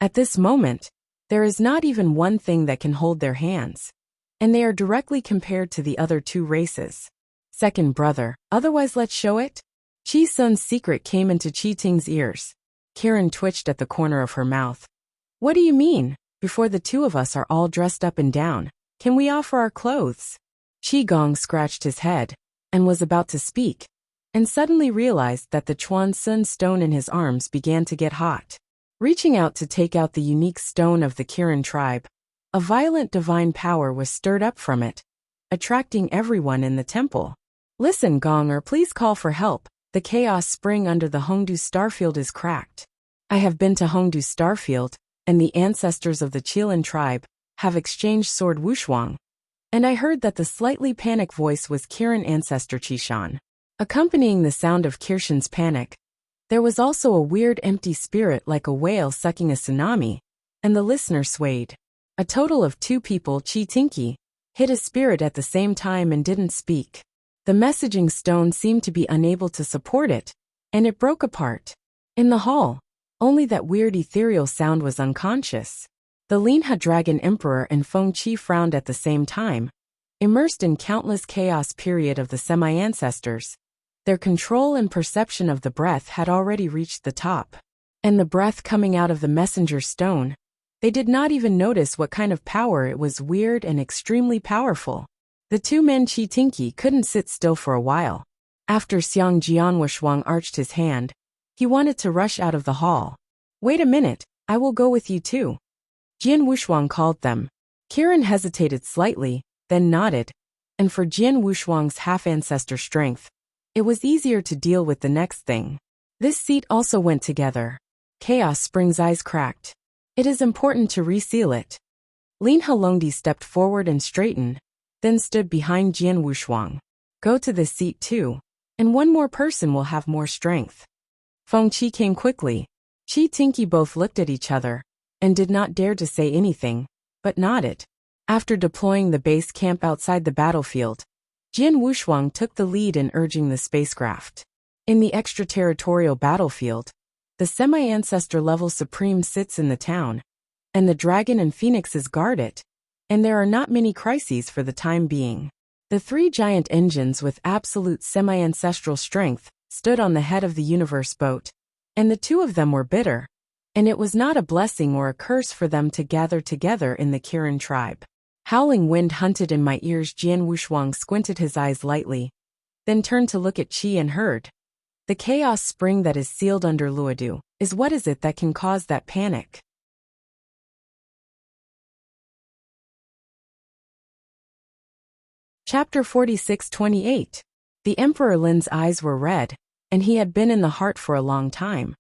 At this moment, there is not even one thing that can hold their hands, and they are directly compared to the other two races. Second brother, otherwise let's show it? Chi Sun's secret came into Chi Ting's ears. Kirin twitched at the corner of her mouth. What do you mean? Before the two of us are all dressed up and down, can we offer our clothes? Qi Gong scratched his head, and was about to speak, and suddenly realized that the Chuan Sun stone in his arms began to get hot. Reaching out to take out the unique stone of the Kirin tribe, a violent divine power was stirred up from it, attracting everyone in the temple. Listen, Gonger, please call for help. The chaos spring under the Hongdu starfield is cracked. I have been to Hongdu starfield, and the ancestors of the Qilin tribe have exchanged sword Wushuang, and I heard that the slightly panicked voice was Kirin ancestor Qishan. Accompanying the sound of Kirshan's panic, there was also a weird empty spirit like a whale sucking a tsunami, and the listener swayed. A total of 2 people, Qi Tinky, hit a spirit at the same time and didn't speak. The messaging stone seemed to be unable to support it, and it broke apart. In the hall, only that weird ethereal sound was unconscious. The Linha Dragon Emperor and Feng Qi frowned at the same time, immersed in countless chaos period of the semi-ancestors. Their control and perception of the breath had already reached the top. And the breath coming out of the messenger stone, they did not even notice what kind of power it was. Weird and extremely powerful. The 2 men Qi Tinky couldn't sit still for a while. After Xiang Jianwushuang arched his hand, he wanted to rush out of the hall. Wait a minute, I will go with you too. Jian Wushuang called them. Kirin hesitated slightly, then nodded, and for Jian Wushuang's half-ancestor strength, it was easier to deal with the next thing. This seat also went together. Chaos Spring's eyes cracked. It is important to reseal it. Lin Halongdi stepped forward and straightened, then stood behind Jian Wushuang. Go to this seat too, and one more person will have more strength. Feng Qi came quickly. Qi Tinky both looked at each other, and did not dare to say anything, but nodded. After deploying the base camp outside the battlefield, Jian Wushuang took the lead in urging the spacecraft. In the extraterritorial battlefield, the semi-ancestor level supreme sits in the town, and the dragon and phoenixes guard it, and there are not many crises for the time being. The 3 giant engines with absolute semi-ancestral strength stood on the head of the universe boat, and the 2 of them were bitter, and it was not a blessing or a curse for them to gather together in the Kirin tribe. Howling wind hunted in my ears. Jian Wushuang squinted his eyes lightly, then turned to look at Qi and heard. The chaos spring that is sealed under Luodu is what is it that can cause that panic? Chapter 46-28. The Emperor Lin's eyes were red, and he had been in the heart for a long time,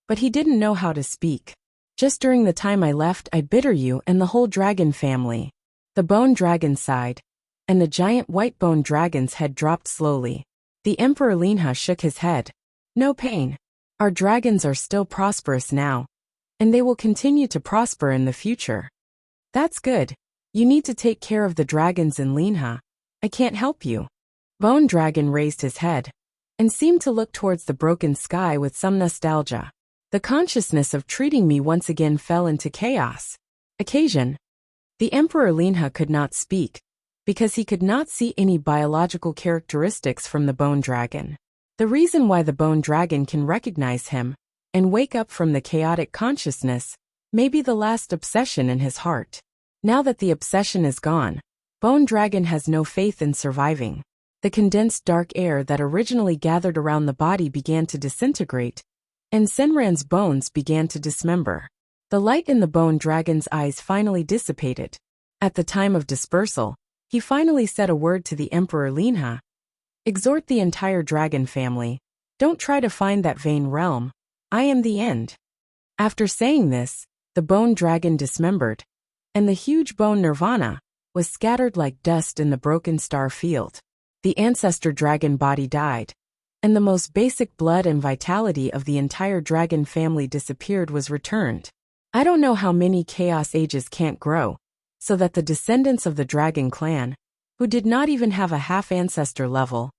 but he didn't know how to speak. Just during the time I left, I bitter you and the whole dragon family. The bone dragon sighed, and the giant white bone dragon's head dropped slowly. The Emperor Linha shook his head. No pain. Our dragons are still prosperous now, and they will continue to prosper in the future. That's good. You need to take care of the dragons in Linha. I can't help you. Bone Dragon raised his head, and seemed to look towards the broken sky with some nostalgia. The consciousness of treating me once again fell into chaos. Occasion. The Emperor Linha could not speak, because he could not see any biological characteristics from the Bone Dragon. The reason why the Bone Dragon can recognize him, and wake up from the chaotic consciousness, may be the last obsession in his heart. Now that the obsession is gone, Bone Dragon has no faith in surviving. The condensed dark air that originally gathered around the body began to disintegrate, and Senran's bones began to dismember. The light in the Bone Dragon's eyes finally dissipated. At the time of dispersal, he finally said a word to the Emperor Linha. Exhort the entire dragon family. Don't try to find that vain realm. I am the end. After saying this, the Bone Dragon dismembered, and the huge bone Nirvana was scattered like dust in the broken star field. The ancestor dragon body died, and the most basic blood and vitality of the entire dragon family disappeared was returned. I don't know how many chaos ages can't grow, so that the descendants of the dragon clan, who did not even have a half-ancestor level,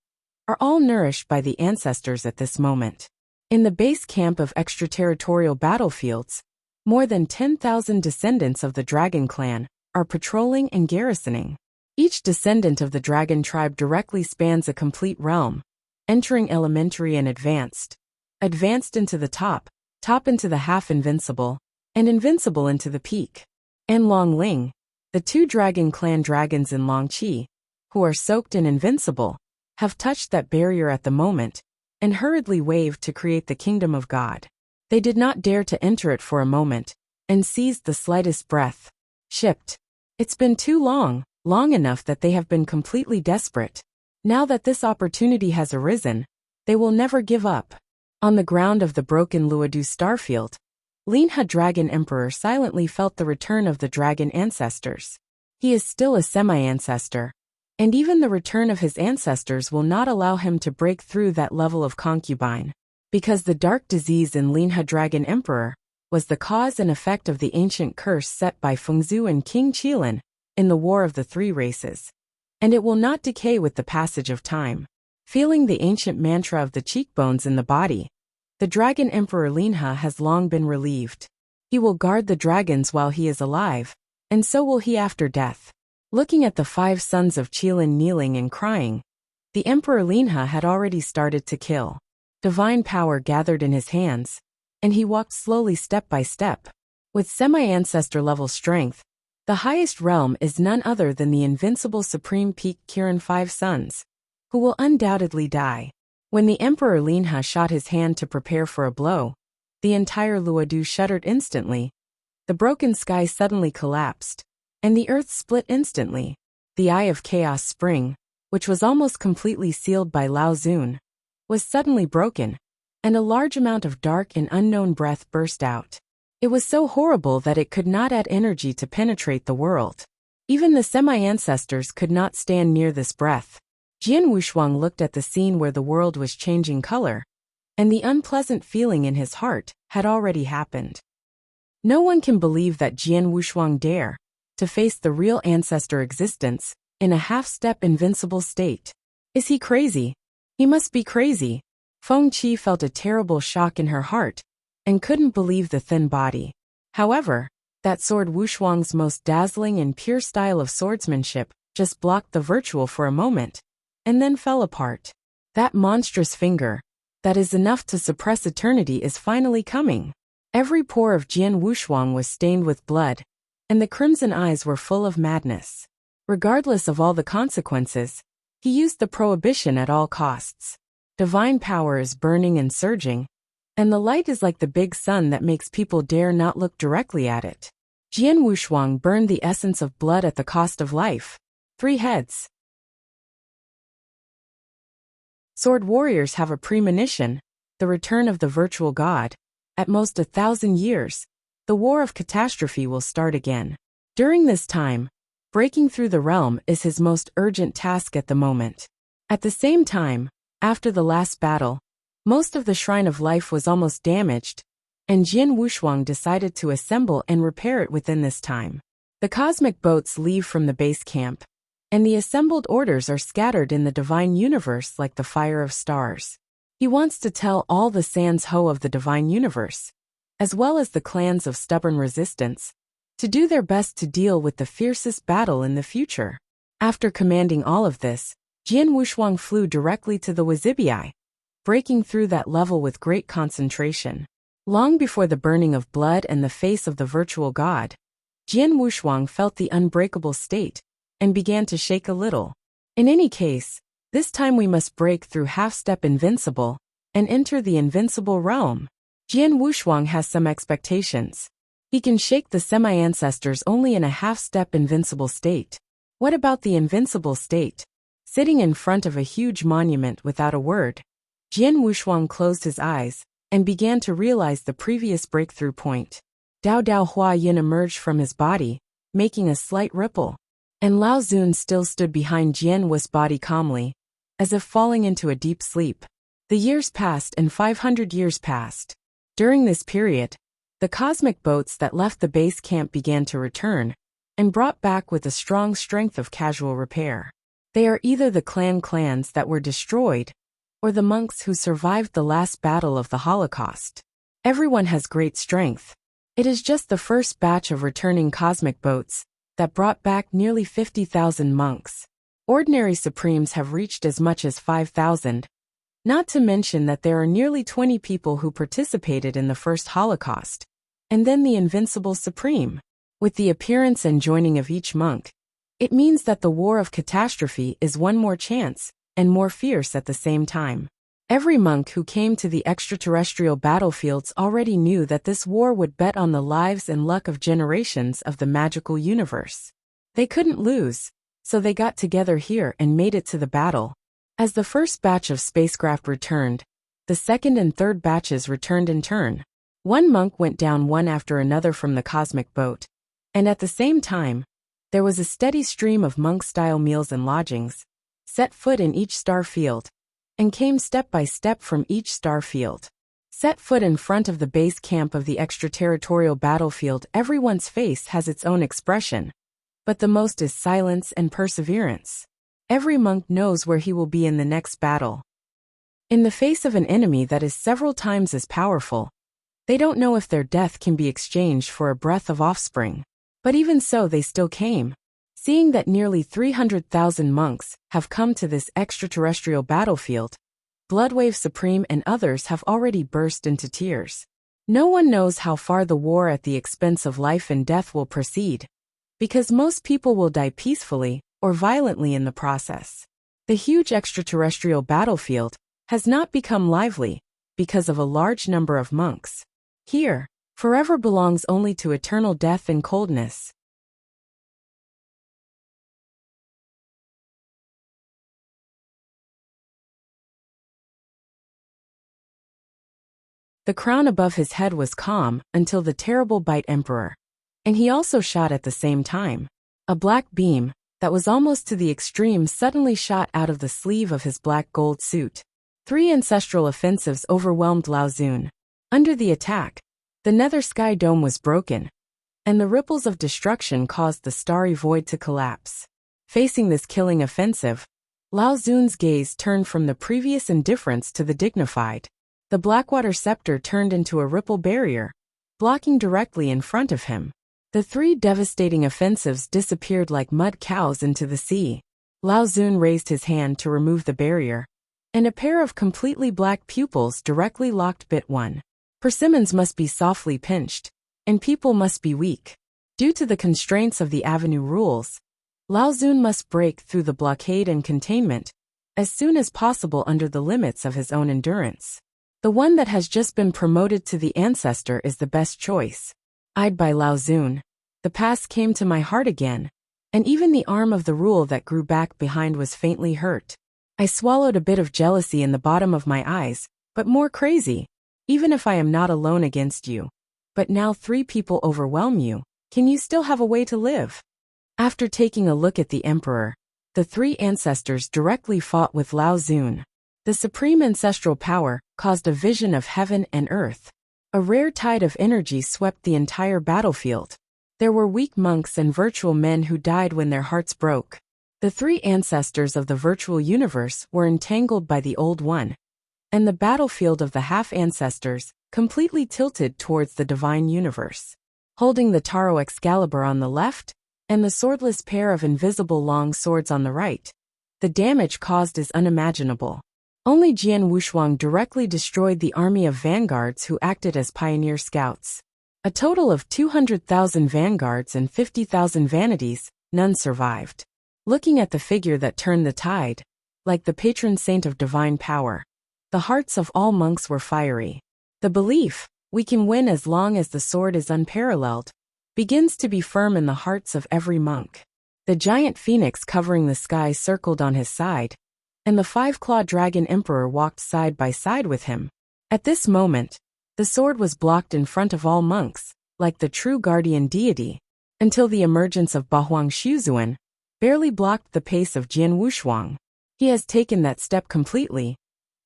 are all nourished by the ancestors at this moment. In the base camp of extraterritorial battlefields, More than 10,000 descendants of the dragon clan are patrolling and garrisoning. Each descendant of the dragon tribe directly spans a complete realm, entering elementary and advanced, advanced into the top, top into the half-invincible, and invincible into the peak. And Long Ling, the two dragon clan dragons in Longqi, who are soaked in invincible, have touched that barrier at the moment, and hurriedly waved to create the kingdom of God. They did not dare to enter it for a moment, and seized the slightest breath. Shipped. It's been too long, long enough that they have been completely desperate. Now that this opportunity has arisen, they will never give up. On the ground of the broken Luodu starfield, Linha Dragon Emperor silently felt the return of the dragon ancestors. He is still a semi-ancestor, and even the return of his ancestors will not allow him to break through that level of concubine, because the dark disease in Linha Dragon Emperor was the cause and effect of the ancient curse set by Fengzhu and King Qilin in the War of the Three Races, and it will not decay with the passage of time. Feeling the ancient mantra of the cheekbones in the body, the Dragon Emperor Linha has long been relieved. He will guard the dragons while he is alive, and so will he after death. Looking at the 5 sons of Qilin kneeling and crying, the Emperor Linha had already started to kill. Divine power gathered in his hands, and he walked slowly step by step. With semi-ancestor level strength, the highest realm is none other than the invincible Supreme Peak Kirin 5 sons, who will undoubtedly die. When the Emperor Linha shot his hand to prepare for a blow, the entire Luodu shuddered instantly. The broken sky suddenly collapsed, and the earth split instantly. The Eye of Chaos Spring, which was almost completely sealed by Lao Zun, was suddenly broken, and a large amount of dark and unknown breath burst out. It was so horrible that it could not add energy to penetrate the world. Even the semi-ancestors could not stand near this breath. Jian Wushuang looked at the scene where the world was changing color, and the unpleasant feeling in his heart had already happened. No one can believe that Jian Wushuang dare to face the real ancestor existence in a half-step invincible state. Is he crazy? He must be crazy. Feng Qi felt a terrible shock in her heart and couldn't believe the thin body. However, that sword Wushuang's most dazzling and pure style of swordsmanship just blocked the virtual for a moment, and then fell apart. That monstrous finger, that is enough to suppress eternity, is finally coming. Every pore of Jian Wushuang was stained with blood, and the crimson eyes were full of madness. Regardless of all the consequences, he used the prohibition at all costs. Divine power is burning and surging, and the light is like the big sun that makes people dare not look directly at it. Jian Wushuang burned the essence of blood at the cost of life. 3 heads. Sword warriors have a premonition, the return of the virtual god. At most 1,000 years, the war of catastrophe will start again. During this time, breaking through the realm is his most urgent task at the moment. At the same time, after the last battle, most of the Shrine of Life was almost damaged, and Jian Wushuang decided to assemble and repair it within this time. The cosmic boats leave from the base camp, and the assembled orders are scattered in the divine universe like the fire of stars. He wants to tell all the Sans Ho of the divine universe, as well as the clans of stubborn resistance, to do their best to deal with the fiercest battle in the future. After commanding all of this, Jian Wushuang flew directly to the Wazibai, breaking through that level with great concentration. Long before the burning of blood and the face of the virtual god, Jian Wushuang felt the unbreakable state, and began to shake a little. In any case, this time we must break through half-step invincible, and enter the invincible realm. Jian Wushuang has some expectations. He can shake the semi-ancestors only in a half-step invincible state. What about the invincible state? Sitting in front of a huge monument without a word, Jian Wushuang closed his eyes, and began to realize the previous breakthrough point. Dao Dao Hua Yin emerged from his body, making a slight ripple, and Lao Zun still stood behind Jian Wu's body calmly, as if falling into a deep sleep. The years passed and 500 years passed. During this period, the cosmic boats that left the base camp began to return, and brought back with a strong strength of casual repair. They are either the clans that were destroyed, or the monks who survived the last battle of the Holocaust. Everyone has great strength. It is just the first batch of returning cosmic boats that brought back nearly 50,000 monks. Ordinary Supremes have reached as much as 5,000, not to mention that there are nearly 20 people who participated in the first Holocaust. And then the Invincible Supreme. With the appearance and joining of each monk, it means that the war of catastrophe is one more chance, and more fierce at the same time. Every monk who came to the extraterrestrial battlefields already knew that this war would bet on the lives and luck of generations of the magical universe. They couldn't lose, so they got together here and made it to the battle. As the first batch of spacecraft returned, the second and third batches returned in turn. One monk went down one after another from the cosmic boat, and at the same time, there was a steady stream of monk-style meals and lodgings, set foot in each star field, and came step by step from each star field. Set foot in front of the base camp of the extraterritorial battlefield, everyone's face has its own expression, but the most is silence and perseverance. Every monk knows where he will be in the next battle. In the face of an enemy that is several times as powerful, they don't know if their death can be exchanged for a breath of offspring. But even so, they still came. Seeing that nearly 300,000 monks have come to this extraterrestrial battlefield, Bloodwave Supreme and others have already burst into tears. No one knows how far the war at the expense of life and death will proceed, because most people will die peacefully or violently in the process. The huge extraterrestrial battlefield has not become lively because of a large number of monks. Here, forever belongs only to eternal death and coldness. The crown above his head was calm until the terrible Bite Emperor. And he also shot at the same time. A black beam, that was almost to the extreme, suddenly shot out of the sleeve of his black gold suit. 3 ancestral offensives overwhelmed Lao Zun. Under the attack, the nether sky dome was broken, and the ripples of destruction caused the starry void to collapse. Facing this killing offensive, Lao Zun's gaze turned from the previous indifference to the dignified. The Blackwater scepter turned into a ripple barrier, blocking directly in front of him. The 3 devastating offensives disappeared like mud cows into the sea. Lao Zun raised his hand to remove the barrier, and a pair of completely black pupils directly locked bit 1. Persimmons must be softly pinched, and people must be weak. Due to the constraints of the Avenue rules, Lao Zun must break through the blockade and containment as soon as possible under the limits of his own endurance. The one that has just been promoted to the ancestor is the best choice. Eyed by Lao Zun, the past came to my heart again, and even the arm of the rule that grew back behind was faintly hurt. I swallowed a bit of jealousy in the bottom of my eyes, but more crazy. Even if I am not alone against you, but now 3 people overwhelm you, can you still have a way to live? After taking a look at the Emperor, the 3 ancestors directly fought with Lao Zun. The supreme ancestral power caused a vision of heaven and earth. A rare tide of energy swept the entire battlefield. There were weak monks and virtual men who died when their hearts broke. The 3 ancestors of the virtual universe were entangled by the old one, and the battlefield of the half-ancestors completely tilted towards the divine universe. Holding the Taro Excalibur on the left, and the swordless pair of invisible long swords on the right, the damage caused is unimaginable. Only Jian Wushuang directly destroyed the army of vanguards who acted as pioneer scouts. A total of 200,000 vanguards and 50,000 vanities, none survived. Looking at the figure that turned the tide, like the patron saint of divine power, the hearts of all monks were fiery. The belief, we can win as long as the sword is unparalleled, begins to be firm in the hearts of every monk. The giant phoenix covering the sky circled on his side, and the 5-clawed dragon emperor walked side by side with him. At this moment, the sword was blocked in front of all monks, like the true guardian deity, until the emergence of Bahuang Shuzuan barely blocked the pace of Jian Wushuang. He has taken that step completely,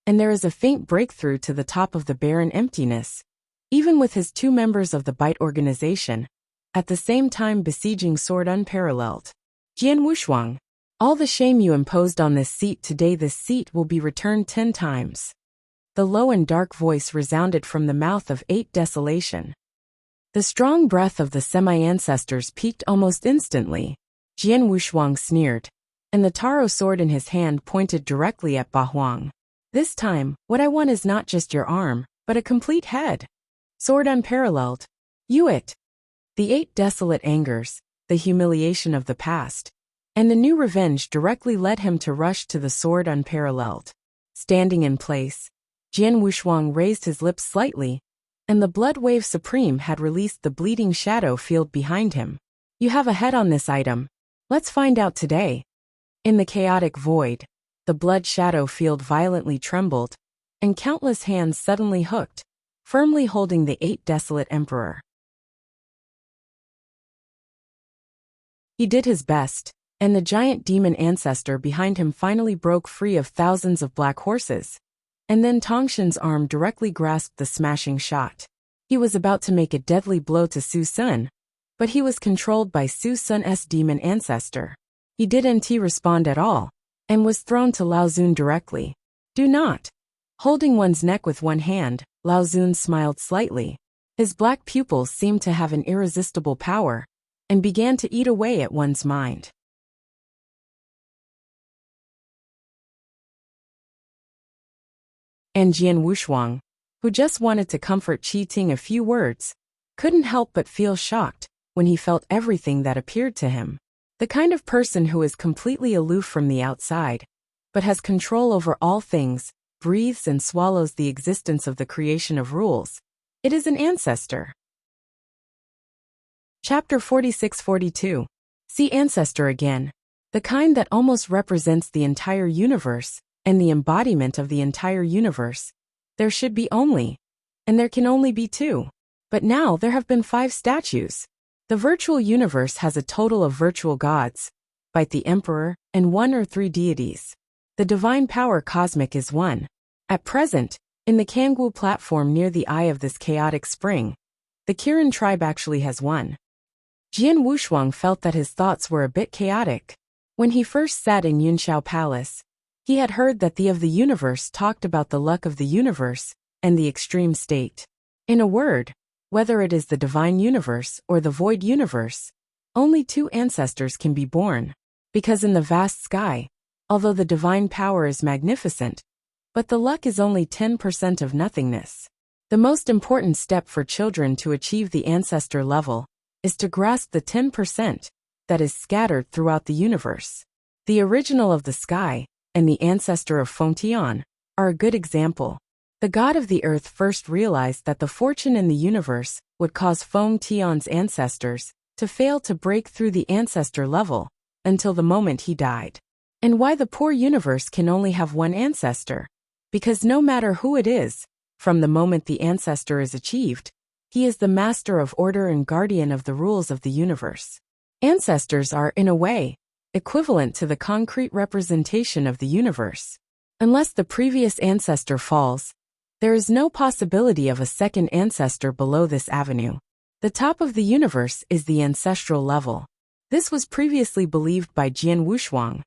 and there is a faint breakthrough to the top of the barren emptiness, even with his 2 members of the Bite organization, at the same time besieging sword unparalleled. Jian Wushuang, all the shame you imposed on this seat today, this seat will be returned 10 times. The low and dark voice resounded from the mouth of 8 Desolation. The strong breath of the semi-ancestors peaked almost instantly. Jian Wushuang sneered, and the taro sword in his hand pointed directly at Ba Huang. This time, what I want is not just your arm, but a complete head. Sword unparalleled. You it. The 8 desolate angers, the humiliation of the past, and the new revenge directly led him to rush to the sword unparalleled. Standing in place, Jian Wushuang raised his lips slightly, and the blood wave supreme had released the bleeding shadow field behind him. You have a head on this item. Let's find out today. In the chaotic void, the blood shadow field violently trembled, and countless hands suddenly hooked, firmly holding the 8 desolate emperor. He did his best, and the giant demon ancestor behind him finally broke free of thousands of black horses. And then Tongshan's arm directly grasped the smashing shot. He was about to make a deadly blow to Su Sun, but he was controlled by Su Sun's demon ancestor. He didn't respond at all, and was thrown to Lao Zun directly. Do not. Holding one's neck with one hand, Lao Zun smiled slightly. His black pupils seemed to have an irresistible power, and began to eat away at one's mind. And Jian Wushuang, who just wanted to comfort Qi Ting a few words, couldn't help but feel shocked when he felt everything that appeared to him. The kind of person who is completely aloof from the outside, but has control over all things, breathes and swallows the existence of the creation of rules. It is an ancestor. Chapter 46-42. See ancestor again. The kind that almost represents the entire universe, and the embodiment of the entire universe. There should be only, and there can only be 2. But now there have been 5 statues. The virtual universe has a total of virtual gods, by the emperor, and 1 or 3 deities. The divine power cosmic is 1. At present, in the Kangwu platform near the eye of this chaotic spring, the Kirin tribe actually has 1. Jian Wushuang felt that his thoughts were a bit chaotic. When he first sat in Yunxiao Palace, he had heard that the of the universe talked about the luck of the universe and the extreme state. In a word, whether it is the divine universe or the void universe, only 2 ancestors can be born. Because in the vast sky, although the divine power is magnificent, but the luck is only 10% of nothingness. The most important step for children to achieve the ancestor level is to grasp the 10% that is scattered throughout the universe. The original of the sky and the ancestor of Feng Tian are a good example. The god of the earth first realized that the fortune in the universe would cause Feng Tian's ancestors to fail to break through the ancestor level until the moment he died. And why the poor universe can only have 1 ancestor? Because no matter who it is, from the moment the ancestor is achieved, he is the master of order and guardian of the rules of the universe. Ancestors are, in a way, equivalent to the concrete representation of the universe. Unless the previous ancestor falls, there is no possibility of a second ancestor below this avenue. The top of the universe is the ancestral level. This was previously believed by Jian Wushuang,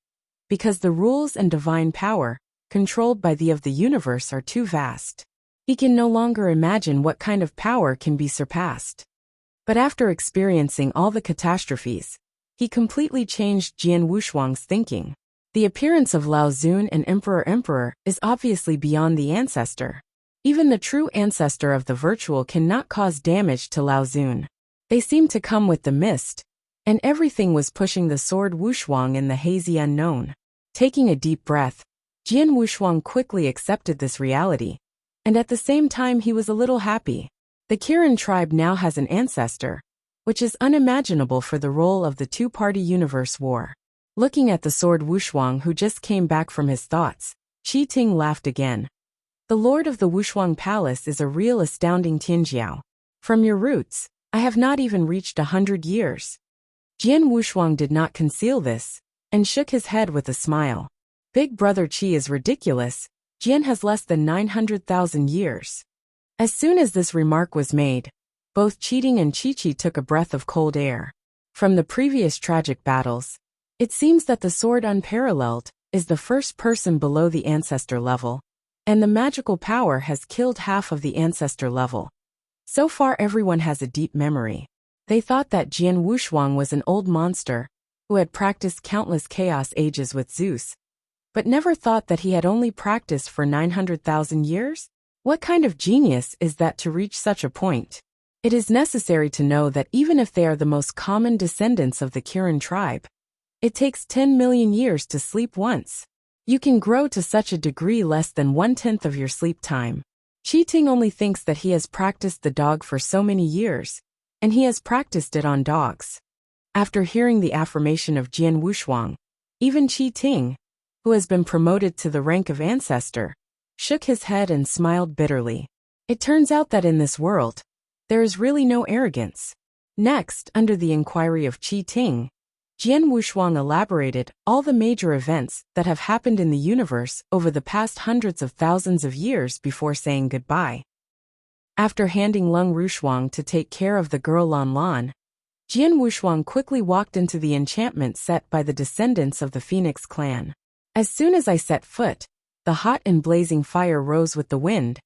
because the rules and divine power controlled by the of the universe are too vast. He can no longer imagine what kind of power can be surpassed. But after experiencing all the catastrophes, he completely changed Jian Wushuang's thinking. The appearance of Lao Zun and Emperor is obviously beyond the ancestor. Even the true ancestor of the virtual cannot cause damage to Lao Zun. They seem to come with the mist, and everything was pushing the sword Wushuang in the hazy unknown. Taking a deep breath, Jian Wushuang quickly accepted this reality, and at the same time he was a little happy. The Kirin tribe now has an ancestor, which is unimaginable for the role of the 2-party universe war. Looking at the sword Wushuang who just came back from his thoughts, Qi Ting laughed again. The lord of the Wushuang palace is a real astounding Tianjiao. From your roots, I have not even reached 100 years. Jian Wushuang did not conceal this, and shook his head with a smile. Big brother Qi is ridiculous. Jian has less than 900,000 years. As soon as this remark was made, both Cheating and Chi-Chi took a breath of cold air. From the previous tragic battles, it seems that the sword unparalleled is the first person below the ancestor level, and the magical power has killed half of the ancestor level. So far everyone has a deep memory. They thought that Jian Wushuang was an old monster who had practiced countless chaos ages with Zeus, but never thought that he had only practiced for 900,000 years? What kind of genius is that to reach such a point? It is necessary to know that even if they are the most common descendants of the Kirin tribe, it takes 10 million years to sleep once. You can grow to such a degree less than 1/10 of your sleep time. Qi Ting only thinks that he has practiced the dog for so many years, and he has practiced it on dogs. After hearing the affirmation of Jian Wushuang, even Qi Ting, who has been promoted to the rank of ancestor, shook his head and smiled bitterly. It turns out that in this world, there is really no arrogance. Next, under the inquiry of Qi Ting, Jian Wushuang elaborated all the major events that have happened in the universe over the past hundreds of thousands of years before saying goodbye. After handing Lung Rushuang to take care of the girl Lan Lan, Jian Wushuang quickly walked into the enchantment set by the descendants of the Phoenix clan. As soon as I set foot, the hot and blazing fire rose with the wind,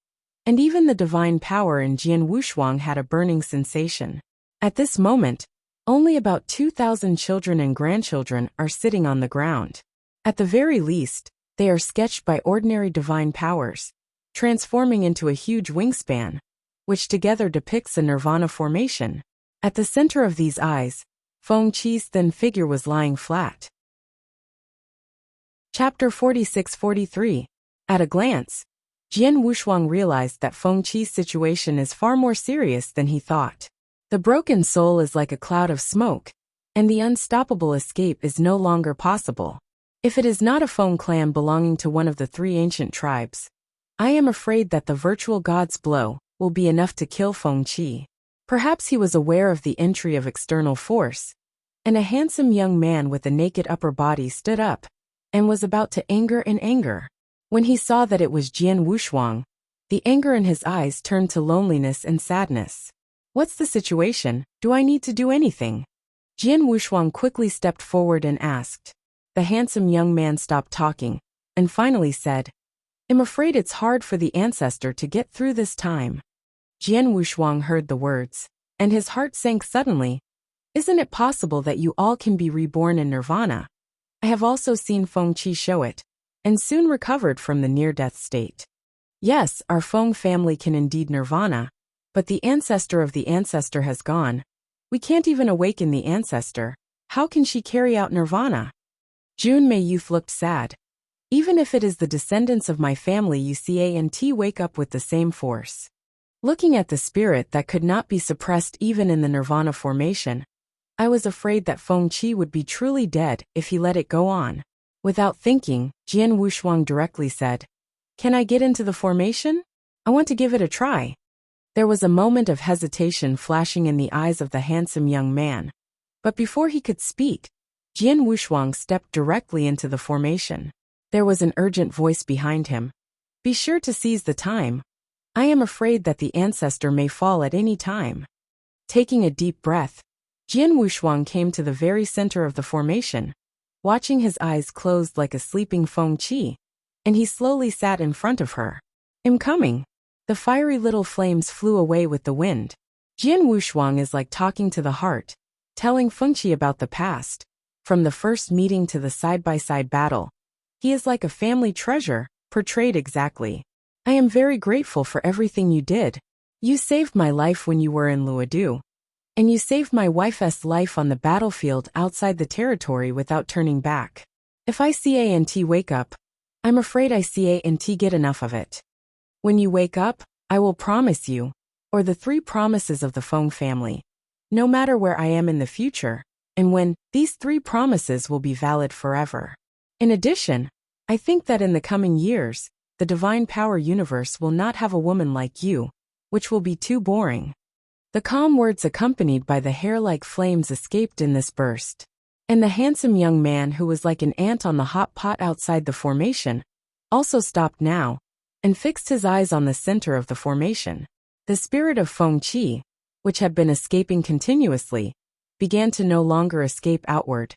and even the divine power in Jian Wushuang had a burning sensation. At this moment, only about 2,000 children and grandchildren are sitting on the ground. At the very least, they are sketched by ordinary divine powers, transforming into a huge wingspan, which together depicts a nirvana formation. At the center of these eyes, Feng Qi's thin figure was lying flat. Chapter 46-43. At a glance, Jian Wushuang realized that Feng Qi's situation is far more serious than he thought. The broken soul is like a cloud of smoke, and the unstoppable escape is no longer possible. If it is not a Feng clan belonging to one of the three ancient tribes, I am afraid that the virtual god's blow will be enough to kill Feng Qi. Perhaps he was aware of the entry of external force, and a handsome young man with a naked upper body stood up and was about to anger in anger. When he saw that it was Jian Wushuang, the anger in his eyes turned to loneliness and sadness. What's the situation? Do I need to do anything? Jian Wushuang quickly stepped forward and asked. The handsome young man stopped talking, and finally said, I'm afraid it's hard for the ancestor to get through this time. Jian Wushuang heard the words, and his heart sank suddenly. Isn't it possible that you all can be reborn in nirvana? I have also seen Feng Qi show it, and soon recovered from the near-death state. Yes, our Feng family can indeed nirvana, but the ancestor of the ancestor has gone. We can't even awaken the ancestor. How can she carry out nirvana? Junmei Youth looked sad. Even if it is the descendants of my family you can't wake up with the same force. Looking at the spirit that could not be suppressed even in the nirvana formation, I was afraid that Feng Qi would be truly dead if he let it go on. Without thinking, Jian Wushuang directly said, Can I get into the formation? I want to give it a try. There was a moment of hesitation flashing in the eyes of the handsome young man. But before he could speak, Jian Wushuang stepped directly into the formation. There was an urgent voice behind him. Be sure to seize the time. I am afraid that the ancestor may fall at any time. Taking a deep breath, Jian Wushuang came to the very center of the formation, watching his eyes closed like a sleeping Feng Qi, and he slowly sat in front of her. I'm coming. The fiery little flames flew away with the wind. Jian Wushuang is like talking to the heart, telling Feng Qi about the past, from the first meeting to the side-by-side battle. He is like a family treasure, portrayed exactly. I am very grateful for everything you did. You saved my life when you were in Luodu. And you saved my wife's life on the battlefield outside the territory without turning back. If I can't wake up, I'm afraid I can't get enough of it. When you wake up, I will promise you, or the 3 promises of the Feng family, no matter where I am in the future, and when, these 3 promises will be valid forever. In addition, I think that in the coming years, the divine power universe will not have a woman like you, which will be too boring. The calm words accompanied by the hair-like flames escaped in this burst. And the handsome young man who was like an ant on the hot pot outside the formation, also stopped now, and fixed his eyes on the center of the formation. The spirit of Feng Qi, which had been escaping continuously, began to no longer escape outward.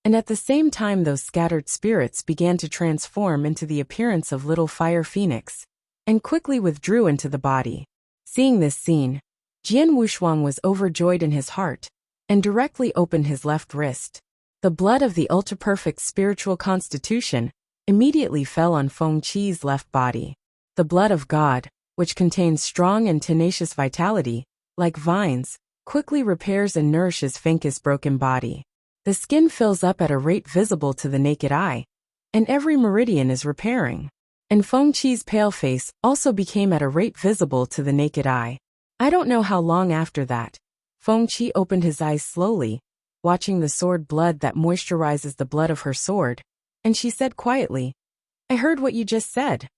And at the same time those scattered spirits began to transform into the appearance of little fire phoenix, and quickly withdrew into the body. Seeing this scene, Jian Wushuang was overjoyed in his heart and directly opened his left wrist. The blood of the ultra-perfect spiritual constitution immediately fell on Feng Qi's left body. The blood of God, which contains strong and tenacious vitality, like vines, quickly repairs and nourishes Feng Qi's broken body. The skin fills up at a rate visible to the naked eye, and every meridian is repairing. And Feng Qi's pale face also became at a rate visible to the naked eye. I don't know how long after that. Feng Qi opened his eyes slowly, watching the sword blood that moisturizes the blood of her sword, and she said quietly, "I heard what you just said.